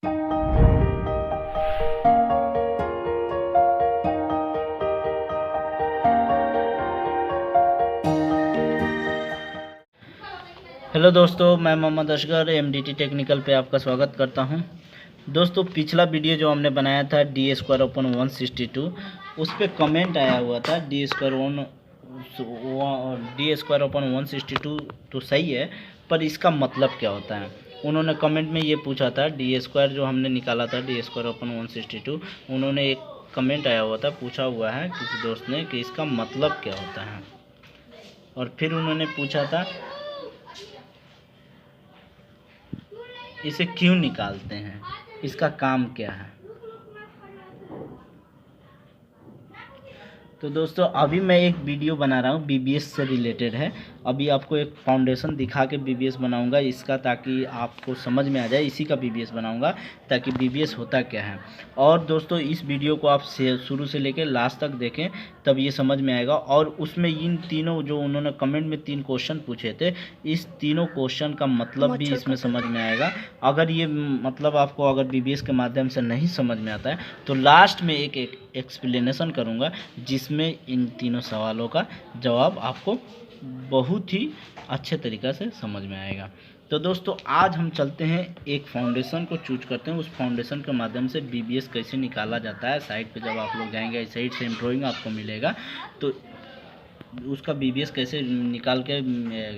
Hello दोस्तों, मैं Mohammad Asghar MDT technical पे आपका स्वागत करता हूं। दोस्तों, पिछला वीडियो जो हमने बनाया था d² उस पर कमेंट आया हुआ था d² 162 तो सही है, पर इसका मतलब क्या होता है। उन्होंने कमेंट में ये पूछा था d² जो हमने निकाला था d² 162, उन्होंने एक कमेंट आया हुआ था, पूछा हुआ है किसी दोस्त ने कि इसका मतलब क्या होता है। और फिर उन्होंने पूछा था इसे क्यों निकालते हैं, इसका काम क्या है। तो दोस्तों, अभी मैं एक वीडियो बना रहा हूँ, बीबीएस से रिलेटेड है। अभी आपको एक फाउंडेशन दिखा के बीबीएस बनाऊंगा इसका, ताकि आपको समझ में आ जाए। इसी का बीबीएस बनाऊंगा ताकि बीबीएस होता क्या है। और दोस्तों, इस वीडियो को आप शुरू से लेकर लास्ट तक देखें, तब ये समझ में आएगा। और उसमें इन तीनों जो उन्होंने कमेंट में 3 क्वेश्चन पूछे थे, इस तीनों क्वेश्चन का मतलब भी इसमें समझ में आएगा। अगर ये मतलब आपको अगर बीबीएस के माध्यम से नहीं समझ में आता है, तो लास्ट में एक एक्सप्लेनेशन करूँगा, जिसमें इन तीनों सवालों का जवाब आपको बहुत ही अच्छे तरीक़ा से समझ में आएगा। तो दोस्तों, आज हम चलते हैं, एक फाउंडेशन को चूज करते हैं। उस फाउंडेशन के माध्यम से बीबीएस कैसे निकाला जाता है। साइट पे जब आप लोग जाएंगे, साइट से ड्राइंग आपको मिलेगा, तो उसका बीबीएस कैसे निकाल के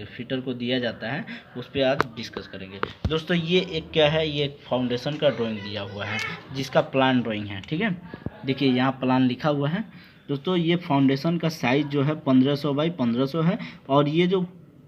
फिटर को दिया जाता है, उस पर आज डिस्कस करेंगे। दोस्तों, ये एक क्या है, ये एक फाउंडेशन का ड्राइंग दिया हुआ है, जिसका प्लान ड्राइंग है। ठीक है, देखिए यहाँ प्लान लिखा हुआ है। दोस्तों, ये फाउंडेशन का साइज़ जो है 1500 बाई 1500 है। और ये जो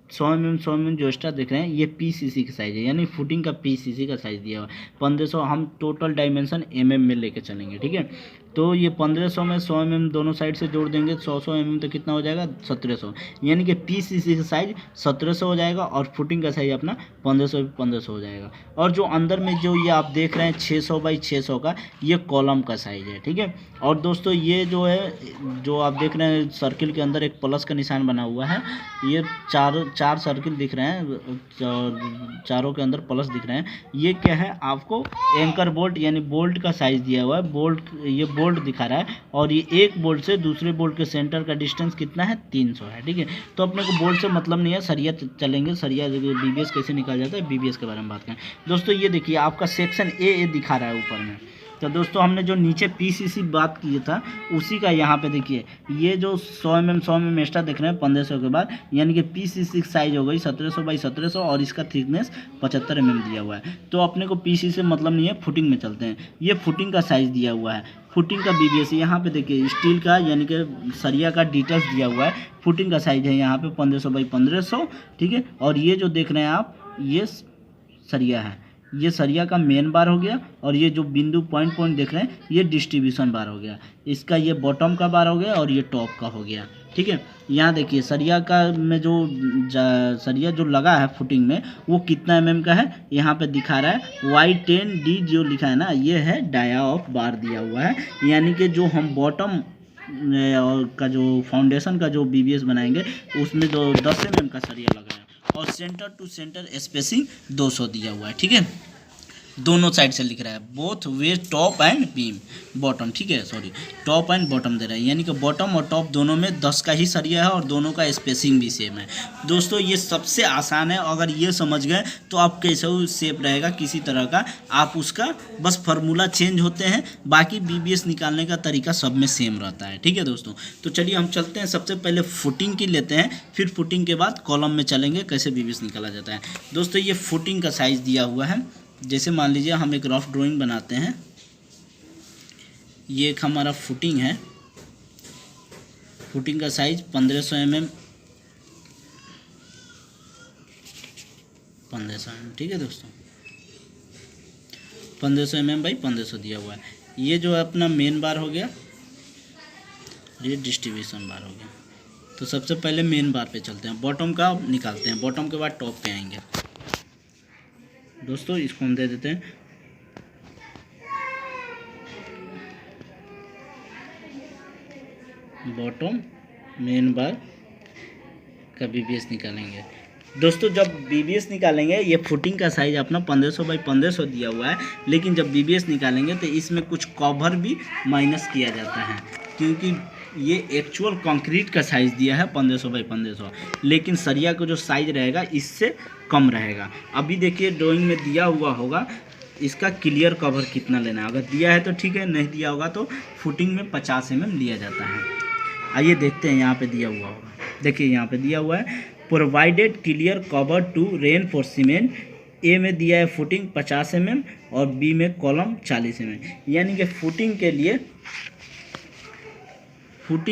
100 mm जो एक्स्ट्रा देख रहे हैं, ये पीसीसी का साइज़ है, यानी फुटिंग का पीसीसी का साइज़ दिया हुआ है। 1500 हम टोटल डायमेंशन में लेके चलेंगे। ठीक है, तो ये 1500 में 100 mm दोनों साइड से जोड़ देंगे, 100 mm तो कितना हो जाएगा, 1700। यानी कि पीसीसी का साइज 1700 हो जाएगा और फुटिंग का साइज अपना 1500 हो जाएगा। और जो अंदर में जो ये आप देख रहे हैं 600 बाई 600 का, ये कॉलम का साइज है। ठीक है, और दोस्तों, ये जो है, जो आप देख रहे हैं सर्किल के अंदर एक प्लस का निशान बना हुआ है, ये चार सर्किल दिख रहे हैं, चारों के अंदर प्लस दिख रहे हैं। ये क्या है, आपको एंकर बोल्ट यानी बोल्ट का साइज दिया हुआ है। ये बोल्ट दिखा रहा है, और ये एक बोल्ट से दूसरे बोल्ट के सेंटर का डिस्टेंस कितना है, 300 है। ठीक है, तो अपने को बोल्ट से मतलब नहीं है, सरिया चलेंगे। सरिया बीबीएस कैसे निकाला जाता है, बीबीएस के बारे में बात करें। दोस्तों, ये देखिए आपका सेक्शन ए दिखा रहा है ऊपर में। तो दोस्तों, हमने जो नीचे पीसीसी बात की था, उसी का यहाँ पे देखिए, ये जो 100 mm एक्स्ट्रा देख रहे हैं 1500 के बाद, यानी कि पीसीसी साइज हो गई 1700 बाई 1700, और इसका थिकनेस 75 mm दिया हुआ है। तो अपने को पीसीसी से मतलब नहीं है, फुटिंग में चलते हैं। ये फुटिंग का साइज दिया हुआ है, फुटिंग का बीबीएस यहाँ पे देखिए, स्टील का यानी कि सरिया का डिटेल्स दिया हुआ है। फुटिंग का साइज है यहाँ पे 1500 बाई 1500। ठीक है, और ये जो देख रहे हैं आप, ये सरिया है, ये सरिया का मेन बार हो गया। और ये जो बिंदु पॉइंट देख रहे हैं, ये डिस्ट्रीब्यूशन बार हो गया। इसका ये बॉटम का बार हो गया, और ये टॉप का हो गया। ठीक है, यहाँ देखिए सरिया का में जो सरिया जो लगा है फुटिंग में, वो कितना mm का है, यहाँ पे दिखा रहा है Y10D जो लिखा है ना, ये है डाया ऑफ बार दिया हुआ है। यानी कि जो हम बॉटम का जो फाउंडेशन का जो बीबीएस बनाएंगे, उसमें जो 10 mm का सरिया लगा है, और सेंटर टू सेंटर स्पेसिंग 200 दिया हुआ है। ठीक है, दोनों साइड से लिख रहा है, both way top and beam bottom. ठीक है, सॉरी, टॉप एंड बॉटम दे रहा है, यानी कि बॉटम और टॉप दोनों में 10 का ही सरिया है, और दोनों का स्पेसिंग भी सेम है। दोस्तों, ये सबसे आसान है। अगर ये समझ गए तो आप कैसे शेप रहेगा किसी तरह का, आप उसका बस फार्मूला चेंज होते हैं, बाकी बीबीएस निकालने का तरीका सब में सेम रहता है। ठीक है दोस्तों, तो चलिए हम चलते हैं। सबसे पहले फुटिंग की लेते हैं, फिर फुटिंग के बाद कॉलम में चलेंगे कैसे बीबीएस निकाला जाता है। दोस्तों, ये फुटिंग का साइज़ दिया हुआ है। जैसे मान लीजिए हम एक रफ ड्राइंग बनाते हैं, ये एक हमारा फुटिंग है। फुटिंग का साइज 1500 mm, 1500 mm। ठीक है दोस्तों, 1500 mm बाई 1500 दिया हुआ है। ये जो है अपना मेन बार हो गया, ये डिस्ट्रीब्यूशन बार हो गया। तो सबसे पहले मेन बार पे चलते हैं, बॉटम का निकालते हैं, बॉटम के बाद टॉप पे आएंगे। दोस्तों, इसको हम दे देते हैं बॉटम, मेन बार का बीबीएस निकालेंगे। दोस्तों जब बीबीएस निकालेंगे, ये फुटिंग का साइज अपना 1500 बाई 1500 दिया हुआ है, लेकिन जब बीबीएस निकालेंगे तो इसमें कुछ कवर भी माइनस किया जाता है, क्योंकि ये एक्चुअल कंक्रीट का साइज़ दिया है 1500 बाई 1500, लेकिन सरिया का जो साइज रहेगा इससे कम रहेगा। अभी देखिए ड्राइंग में दिया हुआ होगा इसका क्लियर कवर कितना लेना है, अगर दिया है तो ठीक है, नहीं दिया होगा तो फुटिंग में 50 mm लिया जाता है। आइए देखते हैं, यहाँ पे दिया हुआ होगा, देखिए यहाँ पे दिया हुआ है provided clear cover to reinforcement. A में दिया है फुटिंग 50 mm और बी में कॉलम 40 mm, यानी कि फुटिंग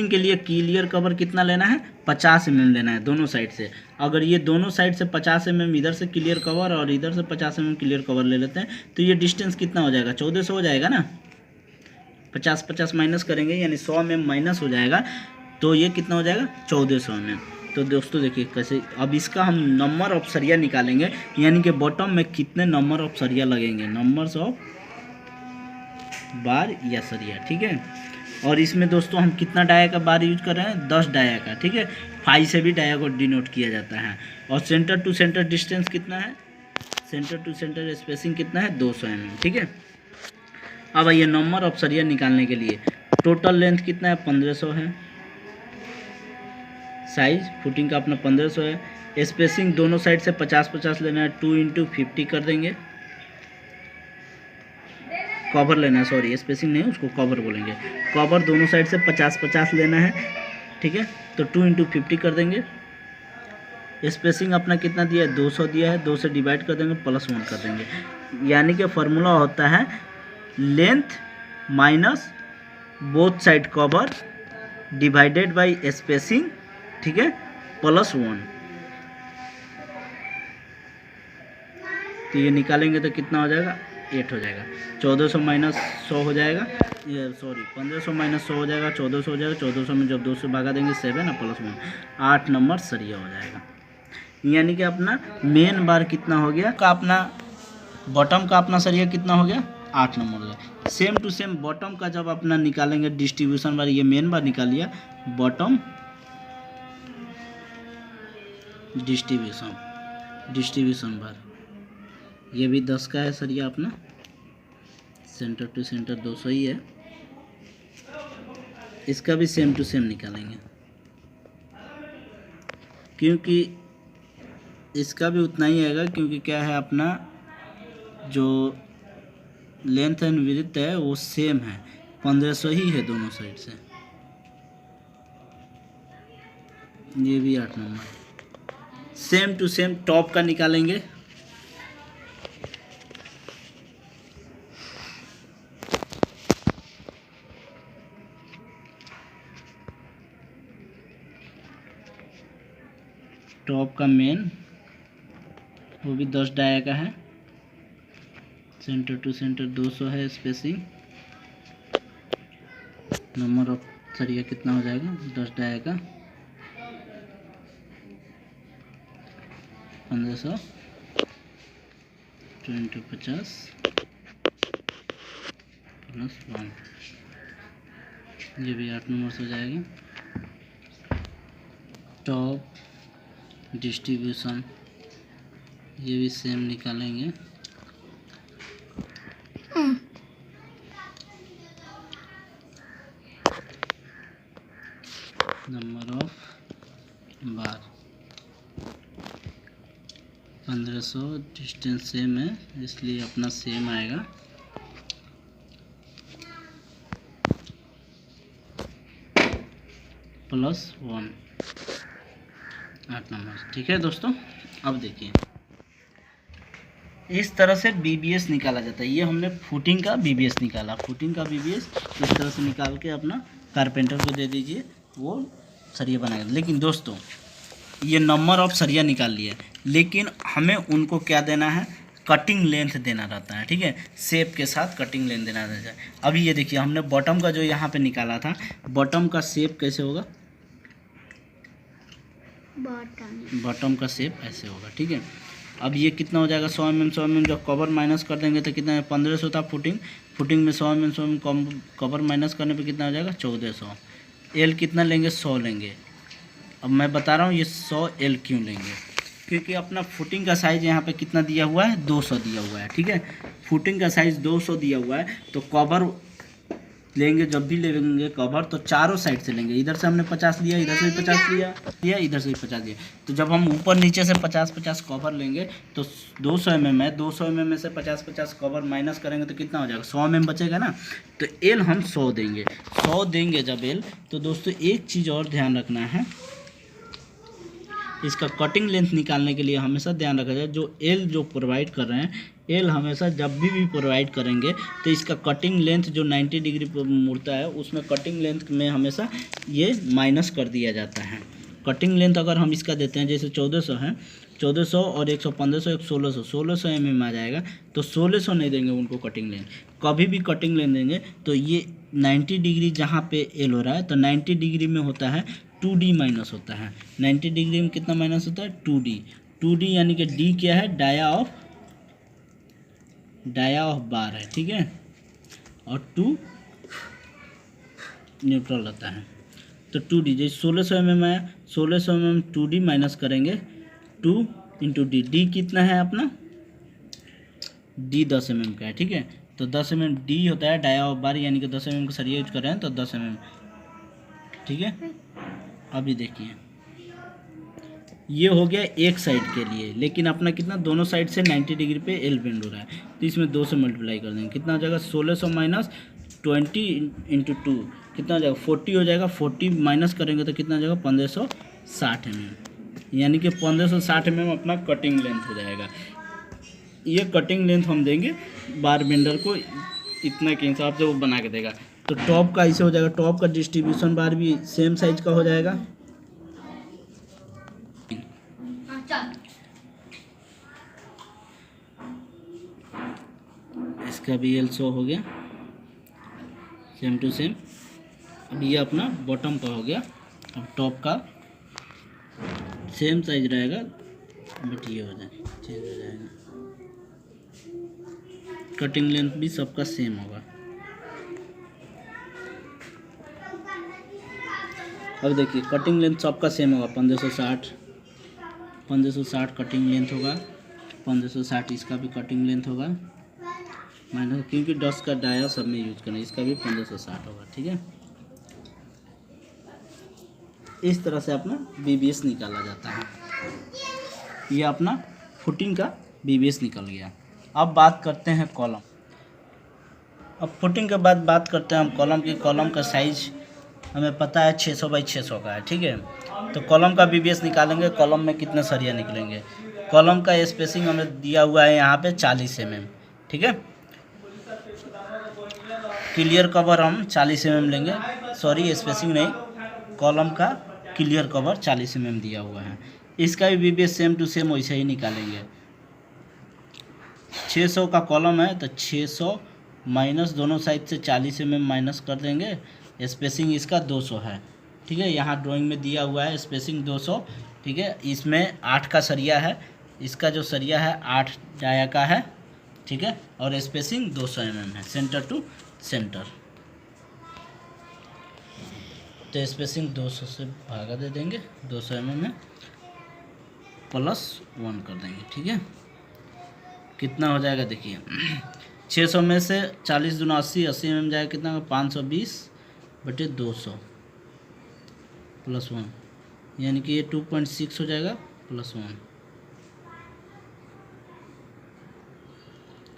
के लिए क्लियर कवर कितना लेना है, 50 mm लेना है दोनों साइड से। अगर ये दोनों साइड से 50 mm इधर से क्लियर कवर और इधर से 50 mm क्लियर कवर ले लेते हैं तो ये डिस्टेंस कितना हो जाएगा, 1400 हो जाएगा ना। 50 माइनस करेंगे यानी 100 mm माइनस हो जाएगा, तो ये कितना हो जाएगा 1400 mm। तो दोस्तों देखिए कैसे, अब इसका हम नंबर ऑफ सरिया निकालेंगे, यानी कि बॉटम में कितने नंबर ऑफ सरिया लगेंगे, नंबर्स ऑफ बार या सरिया, ठीक है। और इसमें दोस्तों हम कितना डाया का बार यूज कर रहे हैं, 10 डाया का, ठीक है। 5 से भी डाया को डिनोट किया जाता है। और सेंटर टू सेंटर डिस्टेंस कितना है, सेंटर टू सेंटर स्पेसिंग कितना है, 200 mm, ठीक है। अब आइए नंबर ऑफ सरिया निकालने के लिए, टोटल लेंथ कितना है, 1500 है, साइज फुटिंग का अपना 1500 है, स्पेसिंग दोनों साइड से 50-50 लेना है, 2 × 50 कर देंगे, कवर लेना है, सॉरी स्पेसिंग नहीं उसको कवर बोलेंगे, कवर दोनों साइड से 50-50 लेना है, ठीक है। तो 2 × 50 कर देंगे। स्पेसिंग अपना कितना दिया है, 200 दिया है, 2 से डिवाइड कर देंगे, +1 कर देंगे, यानी कि फार्मूला होता है length minus both side cover divided by spacing, ठीक है, +1। तो ये निकालेंगे तो कितना हो जाएगा, 8 हो जाएगा। 1400 माइनस 100 हो जाएगा, ये सॉरी 1500 माइनस 100 हो जाएगा, 1400 हो जाएगा। 1400 में जब 2 से भागा देंगे 7 और +1, 8 नंबर सरिया हो जाएगा। यानी कि अपना मेन बार कितना हो गया का, अपना बॉटम का अपना सरिया कितना हो गया, 8 नंबर हो गया। सेम टू सेम बॉटम का जब अपना निकालेंगे डिस्ट्रीब्यूशन बार, ये मेन बार निकाल लिया, बॉटम डिस्ट्रीब्यूशन बार, ये भी 10 का है सरिया अपना, सेंटर टू सेंटर 200 ही है, इसका भी सेम टू सेम निकालेंगे, क्योंकि इसका भी उतना ही आएगा, क्योंकि क्या है अपना जो लेंथ एंड विड्थ है वो सेम है, 1500 ही है दोनों साइड से। ये भी 8 नंबर सेम टू सेम। टॉप का निकालेंगे, टॉप का मेन वो भी 10 डाया का है, सेंटर टू सेंटर 200 है, स्पेसिंग नंबर ऑफ सरिया कितना हो जाएगा, 10 डाया का 1500 2 × 50 +1, ये भी 8 नंबर से हो जाएगा। टॉप डिस्ट्रीब्यूशन ये भी सेम निकालेंगे, number of bar 1500, distance same है इसलिए अपना सेम आएगा। +1 8 नंबर, ठीक है दोस्तों। अब देखिए इस तरह से बीबीएस निकाला जाता है। ये हमने फुटिंग का बीबीएस निकाला, फुटिंग का बीबीएस इस तरह से निकाल के अपना कारपेंटर को दे दीजिए, वो सरिया बनाएगा। लेकिन दोस्तों ये नंबर ऑफ सरिया निकाल लिया, लेकिन हमें उनको क्या देना है, कटिंग लेंथ देना रहता है, ठीक है, शेप के साथ कटिंग लेंथ देना रहता है। अभी ये देखिए हमने बॉटम का जो यहाँ पे निकाला था, बॉटम का शेप कैसे होगा, बॉटम का शेप ऐसे होगा, ठीक है। अब ये कितना हो जाएगा 100 mm जब कवर माइनस कर देंगे तो कितना है, 1500 था फुटिंग में 100 mm कवर माइनस करने पे कितना हो जाएगा 1400। एल कितना लेंगे, 100 लेंगे। अब मैं बता रहा हूँ ये 100 L क्यों लेंगे, क्योंकि अपना फुटिंग का साइज़ यहाँ पे कितना दिया हुआ है, 200 दिया हुआ है, ठीक है। फुटिंग का साइज़ 200 दिया हुआ है, तो कवर लेंगे, जब भी लेंगे कवर तो चारों साइड से लेंगे। इधर से हमने 50 लिया, इधर से भी 50 लिया, इधर से भी 50 लिया। तो जब हम ऊपर नीचे से 50-50 कवर लेंगे तो 200 mm है, 200 mm में से 50-50 कवर माइनस करेंगे तो कितना हो जाएगा, 100 mm बचेगा ना। तो एल हम 100 देंगे, 100 देंगे जब एल। तो दोस्तों एक चीज़ और ध्यान रखना है, इसका कटिंग लेंथ निकालने के लिए हमेशा ध्यान रखा जाए, जो एल जो प्रोवाइड कर रहे हैं, एल हमेशा जब भी प्रोवाइड करेंगे तो इसका कटिंग लेंथ जो 90 डिग्री पर मुड़ता है, उसमें कटिंग लेंथ में हमेशा ये माइनस कर दिया जाता है। कटिंग लेंथ अगर हम इसका देते हैं, जैसे 1400 है, 1400 और 100 1500 एक 1600 mm आ जाएगा, तो 1600 नहीं देंगे उनको कटिंग लेंथ। कभी भी कटिंग लेंथ देंगे तो ये 90 डिग्री जहाँ पे एल हो रहा है, तो 90 डिग्री में होता है 2D माइनस होता है। 90 डिग्री में कितना माइनस होता है, 2D। 2D यानी कि D क्या है, डाया ऑफ बार है, ठीक है, और 2 न्यूट्रल रहता है। तो 2D जैसे 1600 mm है, 1600 mm 2D माइनस करेंगे, 2 इंटू डी, डी कितना है अपना, D 10 mm का है, ठीक है। तो 10 mm D होता है डाया ऑफ बार, यानी कि 10 mm का सरिया यूज कर रहे हैं तो 10 mm, ठीक है। अभी देखिए ये हो गया एक साइड के लिए, लेकिन अपना कितना, दोनों साइड से 90 डिग्री पे एल बेंड हो रहा है, तो इसमें 2 से मल्टीप्लाई कर देंगे, कितना हो जाएगा, 1600 माइनस 20 इंटू 2 कितना हो जाएगा, 40 हो जाएगा। 40 माइनस करेंगे तो कितना हो जाएगा, 1560 mm, यानी कि 1560 mm अपना कटिंग लेंथ हो जाएगा। ये कटिंग लेंथ हम देंगे बार बेंडर को, इतना के हिसाब से वो बना के देगा। तो टॉप का ऐसे हो जाएगा, टॉप का डिस्ट्रीब्यूशन बार भी सेम साइज का हो जाएगा। इसका भी एल 100 हो गया, सेम टू सेम। अब ये अपना बॉटम का हो गया। अब टॉप का सेम साइज रहेगा, बट ये हो जाए चेंज हो जाएगा। कटिंग लेंथ भी सबका सेम होगा। अब देखिए कटिंग लेंथ सबका सेम होगा, 1560 कटिंग लेंथ होगा, 1560 इसका भी कटिंग लेंथ होगा माइनस, क्योंकि डस्ट का डाया सब में यूज करना है, इसका भी 1560 होगा, ठीक है। इस तरह से अपना BBS निकाला जाता है। ये अपना फुटिंग का BBS निकल गया। अब बात करते हैं कॉलम। अब फुटिंग के बाद बात करते हैं हम कॉलम की। कॉलम का साइज हमें पता है 600 बाई 600 का है, ठीक है। तो कॉलम का BBS निकालेंगे, कॉलम में कितने सरिया निकलेंगे। कॉलम का स्पेसिंग हमें दिया हुआ है यहाँ पे 40 mm, ठीक है। क्लियर कवर हम 40 mm लेंगे, सॉरी स्पेसिंग नहीं, कॉलम का क्लियर कवर 40 mm दिया हुआ है। इसका भी BBS सेम टू सेम वैसे ही निकालेंगे। 600 का कॉलम है तो 600 माइनस दोनों साइड से 40 mm माइनस कर देंगे। स्पेसिंग इसका 200 है, ठीक है। यहाँ ड्राइंग में दिया हुआ है स्पेसिंग 200, ठीक है। इसमें 8 का सरिया है, इसका जो सरिया है 8 डाया का है, ठीक है। और स्पेसिंग 200 mm है, सेंटर टू सेंटर। तो स्पेसिंग 200 से भागा दे देंगे, 200 mm में +1 कर देंगे, ठीक है। कितना हो जाएगा देखिए, 600 में से 40 दूना 80, 80 mm जाएगा कितना, 520/200 +1, यानी कि ये 2.6 हो जाएगा +1,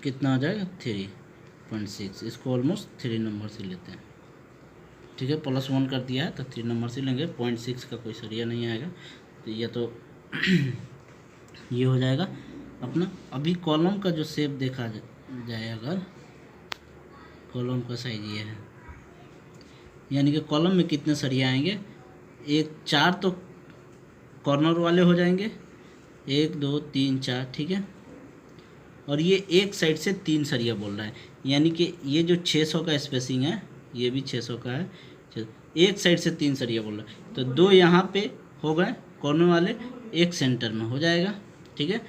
कितना हो जाएगा 3.6। इसको ऑलमोस्ट 3 नंबर से लेते हैं, ठीक है। +1 कर दिया है तो 3 नंबर से लेंगे, 0.6 का कोई सरिया नहीं आएगा, तो ये तो ये हो जाएगा अपना। अभी कॉलम का जो शेप देखा जाए, अगर कॉलम का साइज ये है, यानी कि कॉलम में कितने सरिया आएंगे, 4 तो कॉर्नर वाले हो जाएंगे, 1 2 3 4, ठीक है। और ये एक साइड से 3 सरिया बोल रहा है, यानी कि ये जो 600 का स्पेसिंग है, ये भी 600 का है, एक साइड से 3 सरिया बोल रहा है, तो 2 यहाँ पे हो गए कॉर्नर वाले, एक सेंटर में हो जाएगा, ठीक है।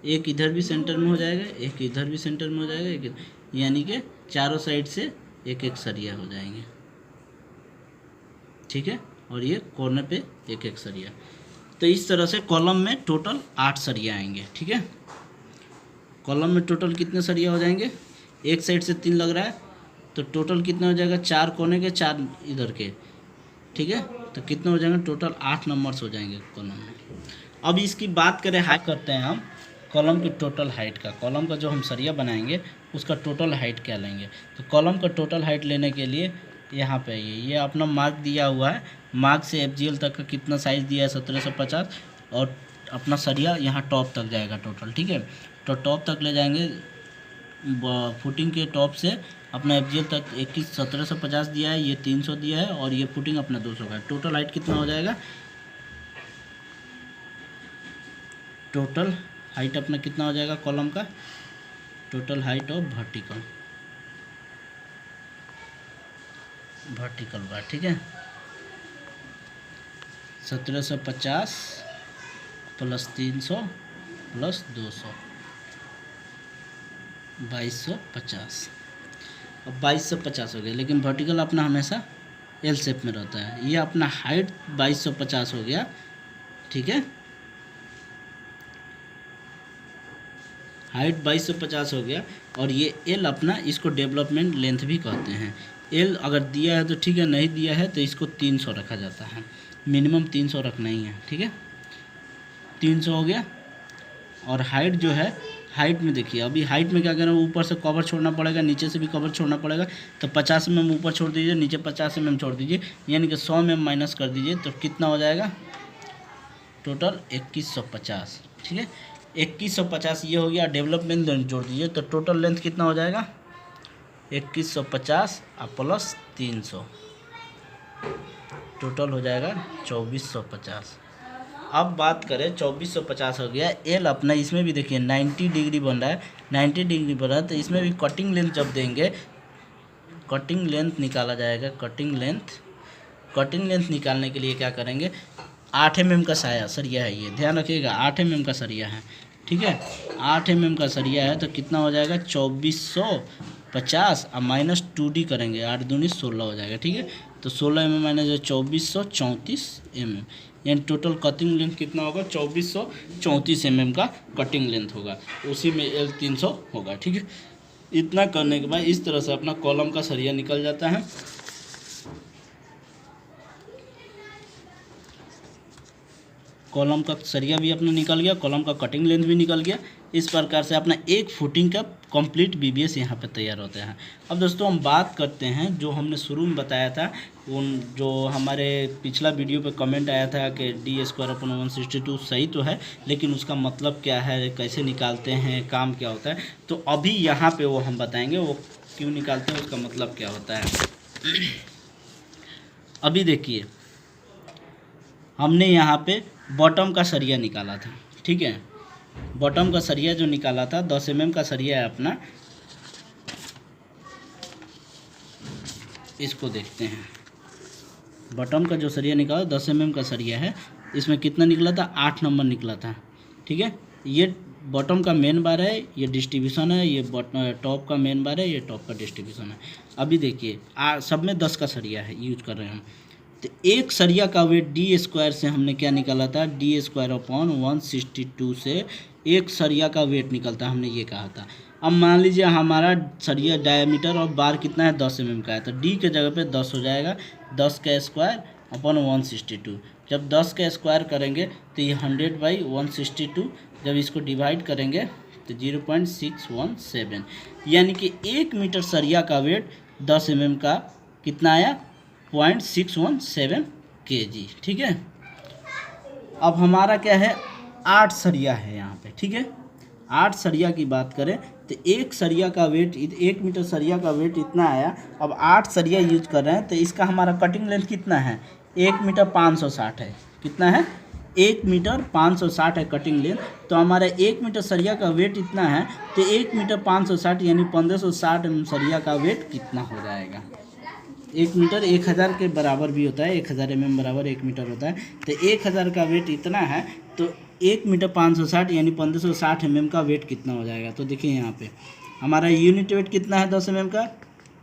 एक इधर भी सेंटर में हो जाएगा, एक इधर भी सेंटर में हो जाएगा, एक, यानी कि चारों साइड से एक एक सरिया हो जाएंगे, ठीक है। और ये कॉर्नर पे एक एक सरिया। तो इस तरह से कॉलम में टोटल 8 सरिया आएंगे। ठीक है, कॉलम में टोटल कितने सरिया हो जाएंगे, एक साइड से 3 लग रहा है तो टोटल कितना हो जाएगा, 4 कोने के 4 इधर के। ठीक है, तो कितने हो जाएंगे, टोटल 8 नंबर्स हो जाएंगे कॉलम में। अब इसकी बात करें हाइट करते हैं हम कॉलम की टोटल हाइट का, कॉलम का जो हम सरिया बनाएंगे उसका टोटल हाइट क्या लेंगे। तो कॉलम का टोटल हाइट लेने के लिए यहाँ पे ये अपना मार्क दिया हुआ है, मार्क से FGL तक का कितना साइज़ दिया है 1750, और अपना सरिया यहाँ टॉप तक जाएगा टोटल। ठीक है, तो टॉप तक ले जाएंगे, फुटिंग के टॉप से अपना FGL तक 1750 दिया है, ये 300 दिया है, और ये फुटिंग अपना 200 का। टोटल हाइट कितना हो जाएगा, टोटल हाइट अपना कितना हो जाएगा कॉलम का, total height of vertical bar. ठीक है, 1750 प्लस 300 प्लस 200 2250। अब 2250 हो गया, लेकिन वर्टिकल अपना हमेशा एल शेप में रहता है। ये अपना हाइट 2250 हो गया। ठीक है, हाइट 2250 हो गया, और ये एल अपना, इसको डेवलपमेंट लेंथ भी कहते हैं। एल अगर दिया है तो ठीक है, नहीं दिया है तो इसको 300 रखा जाता है, मिनिमम 300 रखना ही है। ठीक है, 300 हो गया। और हाइट जो है, हाइट में देखिए, अभी हाइट में क्या करना है, ऊपर से कवर छोड़ना पड़ेगा, नीचे से भी कवर छोड़ना पड़ेगा। तो 50 mm ऊपर छोड़ दीजिए, नीचे 50 mm छोड़ दीजिए, यानी कि 100 mm माइनस कर दीजिए, तो कितना हो जाएगा, टोटल 2150। ठीक है, 2150 ये हो गया। डेवलपमेंट लेंथ जोड़ दीजिए, तो टोटल लेंथ कितना हो जाएगा, 2150 और प्लस 300, टोटल हो जाएगा 2450। अब बात करें, 2450 हो गया। एल अपना, इसमें भी देखिए 90 डिग्री बन रहा है, 90 डिग्री बन रहा है, तो इसमें भी कटिंग लेंथ जब देंगे, कटिंग लेंथ निकाला जाएगा। कटिंग लेंथ निकालने के लिए क्या करेंगे, 8 mm का सरिया है, ये ध्यान रखिएगा, 8 mm का सरिया है। ठीक है, 8 mm का सरिया है, तो कितना हो जाएगा, 2450 और माइनस 2D करेंगे, 8 दूनी 16 हो जाएगा। ठीक है, तो 16 mm माइनस 2434 mm, यानी टोटल कटिंग लेंथ कितना होगा, 2434 mm का कटिंग लेंथ होगा, उसी में L 300 होगा। ठीक है, इतना करने के बाद इस तरह से अपना कॉलम का सरिया निकल जाता है। कॉलम का सरिया भी अपना निकल गया, कॉलम का कटिंग लेंथ भी निकल गया। इस प्रकार से अपना एक फुटिंग का कंप्लीट BBS यहाँ पे तैयार होता है। अब दोस्तों हम बात करते हैं, जो हमने शुरू में बताया था, उन जो हमारे पिछला वीडियो पे कमेंट आया था कि D²/162 सही तो है, लेकिन उसका मतलब क्या है, कैसे निकालते हैं, काम क्या होता है। तो अभी यहाँ पे वो हम बताएंगे, वो क्यों निकालते हैं, उसका मतलब क्या होता है। अभी देखिए, हमने यहाँ पे बॉटम का सरिया निकाला था। ठीक है, बॉटम का सरिया जो निकाला था 10 mm का सरिया है अपना, इसको देखते हैं। बॉटम का जो सरिया निकाला 10 mm का सरिया है, इसमें कितना निकला था, 8 नंबर निकला था। ठीक है, ये बॉटम का मेन बार है, ये डिस्ट्रीब्यूशन है, ये टॉप का मेन बार है, ये टॉप का डिस्ट्रीब्यूशन है। अभी देखिए, सब में 10 का सरिया है यूज कर रहे हैं हम। तो एक सरिया का वेट D² से हमने क्या निकाला था, D²/162 से एक सरिया का वेट निकलता है, हमने ये कहा था। अब मान लीजिए हमारा सरिया डायमीटर और बार कितना है, 10 mm का है, तो D के जगह पे 10 हो जाएगा, 10²/162। जब 10 का स्क्वायर करेंगे तो ये 100/162, जब इसको डिवाइड करेंगे तो 0.617, यानी कि 1 मीटर सरिया का वेट 10 mm का कितना आया, 0.617 kg। ठीक है, अब हमारा क्या है, 8 सरिया है यहाँ पे। ठीक है, 8 सरिया की बात करें तो एक सरिया का वेट, 1 मीटर सरिया का वेट इतना आया। अब 8 सरिया यूज कर रहे हैं, तो इसका हमारा कटिंग लेंथ कितना है, 1 मीटर 560 है। कितना है, 1 मीटर 560 है कटिंग लेंथ। तो हमारा 1 मीटर सरिया का वेट इतना है, तो 1 मीटर 560 यानी 1560 mm सरिया का वेट कितना हो जाएगा। 1 मीटर 1000 के बराबर भी होता है, 1000 mm बराबर 1 मीटर होता है। तो 1000 का वेट इतना है, तो 1 मीटर 560 यानी 1560 mm का वेट कितना हो जाएगा। तो देखिए यहाँ पे हमारा यूनिट वेट कितना है 10 mm का,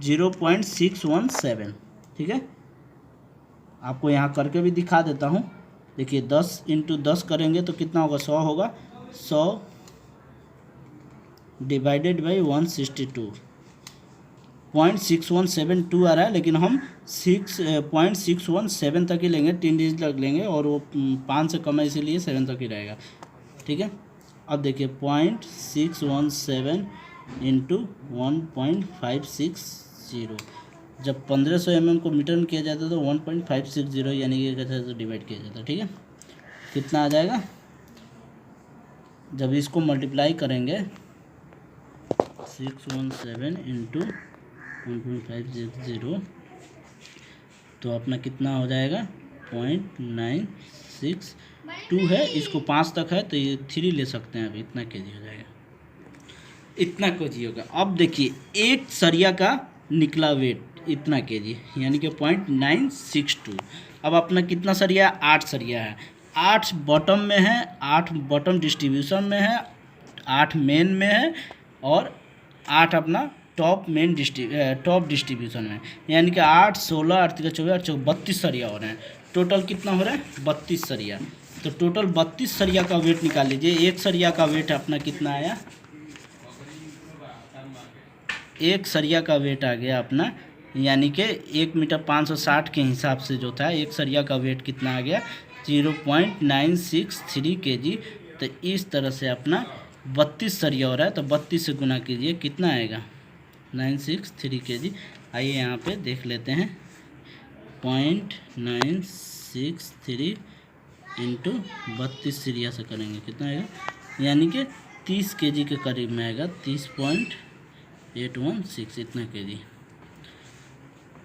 0.617। ठीक है, आपको यहाँ करके भी दिखा देता हूँ, देखिए 10 इंटू 10 करेंगे तो कितना होगा, 100 होगा। 100 डिवाइडेड बाई 162, 0.6172 आ रहा है, लेकिन हम 6.617 तक ही लेंगे, 3 डिजिट तक लेंगे, और वो 5 से कम है इसीलिए 7 तक ही रहेगा। ठीक है, अब देखिए 0.617 इंटू 1.560, जब 1500 mm को मीटर में किया जाता है तो 1.560 यानी कि कैसे तो डिवाइड किया जाता है। ठीक है, कितना आ जाएगा, जब इसको मल्टीप्लाई करेंगे 617 इंटू 1.560 तो अपना कितना हो जाएगा, 0.962 है, इसको 5 तक है तो ये 3 ले सकते हैं, अभी इतना केजी हो जाएगा, इतना केजी होगा। अब देखिए एक सरिया का निकला वेट इतना केजी, यानी कि 0.962। अब अपना कितना सरिया, 8 सरिया है, 8 बॉटम में है, 8 बॉटम डिस्ट्रीब्यूशन में है, 8 मेन में है, और 8 अपना टॉप डिस्ट्रीब्यूशन में, यानी कि 8, 16, 8, 24, 8, 32 सरिया हो रहे हैं। टोटल कितना हो रहा है, 32 सरिया। तो टोटल 32 सरिया का वेट निकाल लीजिए। एक सरिया का वेट अपना कितना आया, एक सरिया का वेट आ गया अपना, यानी कि 1 मीटर 560 के हिसाब से जो था, एक सरिया का वेट कितना आ गया, 0.963 kg। तो इस तरह से अपना 32 सरिया हो रहा है, तो 32 से गुना कीजिए, कितना आएगा, 963 kg। आइए यहाँ पे देख लेते हैं, 0.963 इंटू 32 सरिया से करेंगे कितना आएगा, यानी कि 30 kg के करीब में आएगा, 30.816 इतना kg।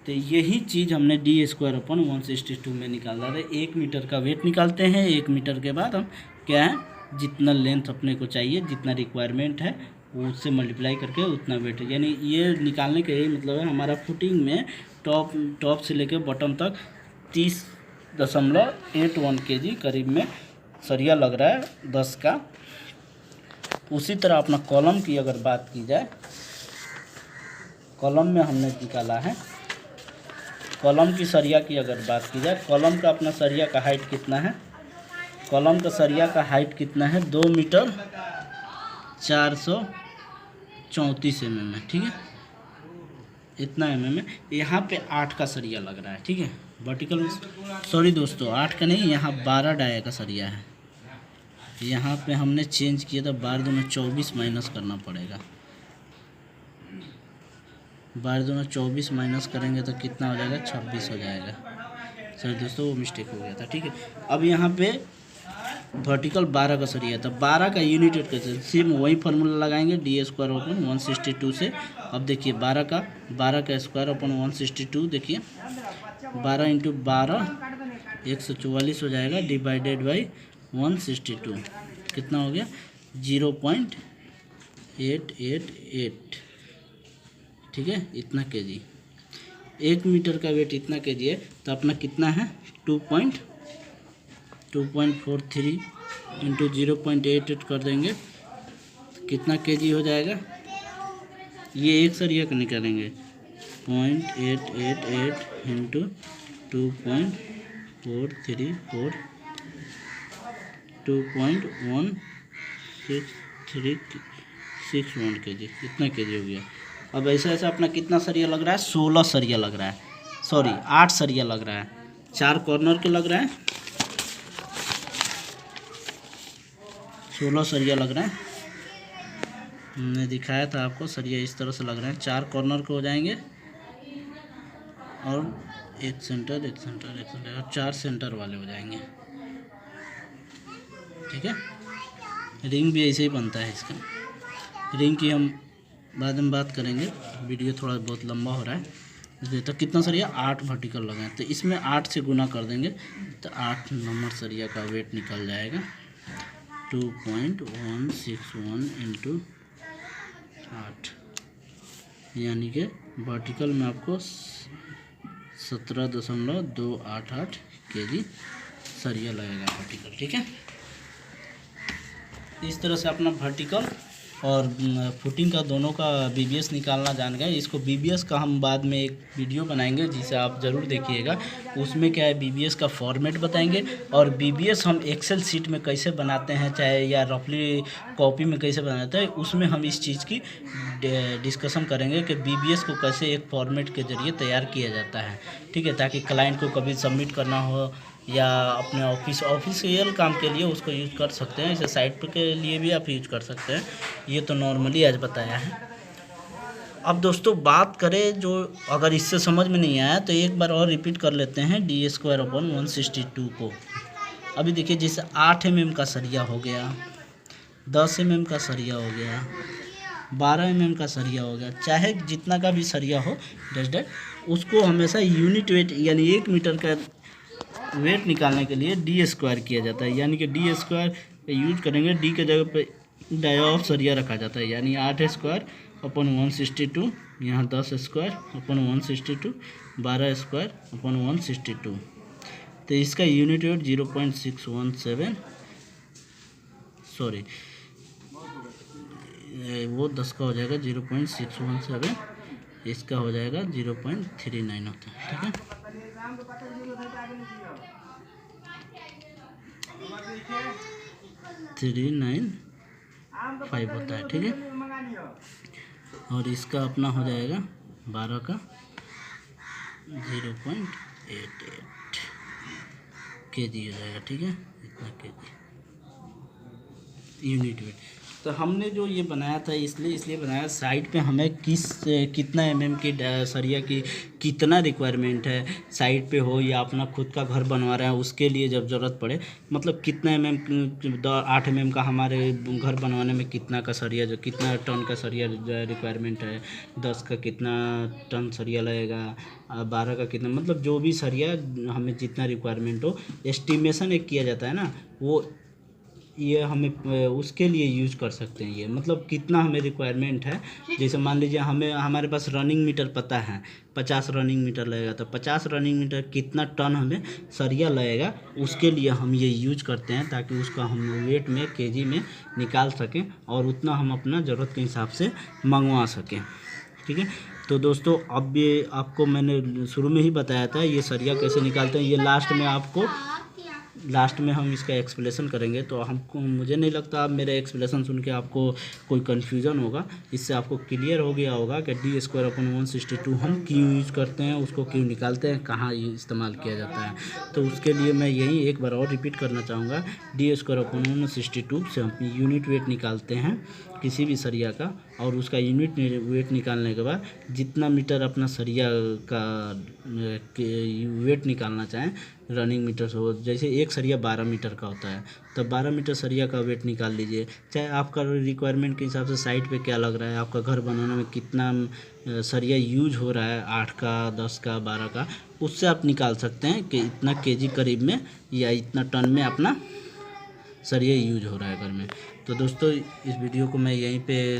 तो यही चीज़ हमने d²/162 में निकाला है। 1 मीटर का वेट निकालते हैं, 1 मीटर के बाद हम क्या है, जितना लेंथ अपने को चाहिए, जितना रिक्वायरमेंट है उससे मल्टीप्लाई करके उतना वेट, यानी ये निकालने का यही मतलब है। हमारा फुटिंग में टॉप से लेकर बॉटम तक 30.81 kg करीब में सरिया लग रहा है 10 का। उसी तरह अपना कॉलम की अगर बात की जाए, कॉलम में हमने निकाला है, कॉलम की सरिया की अगर बात की जाए, कॉलम का अपना सरिया का हाइट कितना है, कॉलम का सरिया का हाइट कितना है, 2 मीटर 434 mm है। ठीक है, इतना mm है। यहाँ पे 8 का सरिया लग रहा है। ठीक है, वर्टिकल, सॉरी दोस्तों 8 का नहीं, यहाँ 12 डाया का सरिया है। यहाँ पे हमने चेंज किया था, 12 दूना 24 माइनस करना पड़ेगा, 12 दूना 24 माइनस करेंगे तो कितना हो जाएगा, 26 हो जाएगा। सर दोस्तों वो मिस्टेक हो गया था। ठीक है, अब यहाँ पे वर्टिकल 12 का सरिया था, 12 का यूनिट कैसे, सेम वही फार्मूला लगाएंगे, d²/162 से। अब देखिए 12 का स्क्वायर/162, देखिए 12 इंटू 12 144 हो जाएगा, डिवाइडेड बाई 162 कितना हो गया, 0.888। ठीक है, इतना kg। 1 मीटर का वेट इतना kg है, तो अपना कितना है, 2.43 इंटू 0.88 कर देंगे, कितना kg हो जाएगा, ये एक सरिया का निकालेंगे, 0.888 इंटू 2.434 2.1661 kg, इतना kg हो गया। अब ऐसा अपना कितना सरिया लग रहा है, 16 सरिया लग रहा है, सॉरी 8 सरिया लग रहा है, 4 कॉर्नर के लग रहा है, 16 सरिया लग रहा है। हमने दिखाया था आपको, सरिया इस तरह से लग रहे हैं, 4 कॉर्नर के हो जाएंगे, और एक सेंटर और 4 सेंटर वाले हो जाएंगे। ठीक है, रिंग भी ऐसे ही बनता है इसका। रिंग की हम बाद में बात करेंगे, वीडियो थोड़ा बहुत लंबा हो रहा है इसलिए। तो कितना सरिया, 8 वर्टिकल लगे हैं, तो इसमें 8 से गुना कर देंगे तो 8 नंबर सरिया का वेट निकल जाएगा, 2.161 इंटू 8, यानी कि वर्टिकल में आपको 17.288 kg सरिया लगेगा वर्टिकल। ठीक है, इस तरह से अपना वर्टिकल और फुटिंग का दोनों का बीबीएस निकालना जान गए। इसको बीबीएस का हम बाद में एक वीडियो बनाएंगे जिसे आप ज़रूर देखिएगा। उसमें क्या है, बीबीएस का फॉर्मेट बताएंगे और बीबीएस हम एक्सेल सीट में कैसे बनाते हैं, चाहे या रफली कॉपी में कैसे बनाते हैं, उसमें हम इस चीज़ की डिस्कशन करेंगे कि बीबीएस को कैसे एक फॉर्मेट के ज़रिए तैयार किया जाता है। ठीक है, ताकि क्लाइंट को कभी सबमिट करना हो या अपने ऑफिशियल काम के लिए उसको यूज़ कर सकते हैं। इसे साइट पर के लिए भी आप यूज कर सकते हैं। ये तो नॉर्मली आज बताया है। अब दोस्तों बात करें, जो अगर इससे समझ में नहीं आया तो एक बार और रिपीट कर लेते हैं d²/162 को। अभी देखिए, जैसे 8 mm का सरिया हो गया, 10 mm का सरिया हो गया, 12 mm का सरिया हो गया, चाहे जितना का भी सरिया हो डेट, उसको हमेशा यूनिट वेट यानी 1 मीटर का वेट निकालने के लिए d² किया जाता है। यानी कि d² यूज करेंगे, d के जगह पे डायोफ सरिया रखा जाता है। यानी 8²/162, यहाँ 10²/162, 12²/162। तो इसका यूनिट वेट 0.617, सॉरी वो 10 का हो जाएगा 0.617, इसका हो जाएगा 0.39 होता है। ठीक है, $395 होता है। ठीक है, और इसका अपना हो जाएगा 12 का 0.88 kg हो जाएगा। ठीक है, इतना kg यूनिट वेट। तो हमने जो ये बनाया था इसलिए बनाया, साइट पे हमें कितना mm की सरिया की कितना रिक्वायरमेंट है, साइट पे हो या अपना खुद का घर बनवा रहे हैं उसके लिए जब ज़रूरत पड़े, मतलब कितना mm 8 mm का हमारे घर बनवाने में कितना का सरिया, जो कितना टन का सरिया रिक्वायरमेंट है, 10 का कितना टन सरिया लगेगा, 12 का कितना, मतलब जो भी सरिया हमें जितना रिक्वायरमेंट हो, एस्टिमेशन एक किया जाता है ना, वो ये हमें उसके लिए यूज कर सकते हैं। ये मतलब कितना हमें रिक्वायरमेंट है। जैसे मान लीजिए हमारे पास रनिंग मीटर पता है 50 रनिंग मीटर लगेगा, तो 50 रनिंग मीटर कितना टन हमें सरिया लगेगा, उसके लिए हम ये यूज करते हैं, ताकि उसका हम वेट में केजी में निकाल सकें और उतना हम अपना ज़रूरत के हिसाब से मंगवा सकें। ठीक है, तो दोस्तों अब ये आपको मैंने शुरू में ही बताया था ये सरिया कैसे निकालते हैं। ये लास्ट में हम इसका एक्सप्लेनेशन करेंगे। तो मुझे नहीं लगता अब मेरा एक्सप्लेनेशन सुन के आपको कोई कन्फ्यूज़न होगा। इससे आपको क्लियर हो गया होगा कि d²/162 हम क्यों यूज़ करते हैं, उसको क्यों निकालते हैं, कहाँ इस्तेमाल किया जाता है। तो उसके लिए मैं यही एक बार और रिपीट करना चाहूँगा, d²/162 से हम यूनिट वेट निकालते हैं किसी भी सरिया का, और उसका यूनिट वेट निकालने के बाद जितना मीटर अपना सरिया का वेट निकालना चाहें रनिंग मीटर से हो, जैसे एक सरिया 12 मीटर का होता है, तो 12 मीटर सरिया का वेट निकाल लीजिए। चाहे आपका रिक्वायरमेंट के हिसाब से साइट पे क्या लग रहा है, आपका घर बनाने में कितना सरिया यूज हो रहा है, 8 का, 10 का, 12 का, उससे आप निकाल सकते हैं कि इतना केजी करीब में या इतना टन में अपना सरिया यूज हो रहा है घर में। तो दोस्तों इस वीडियो को मैं यहीं पे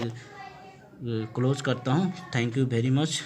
क्लोज करता हूँ। Thank you very much.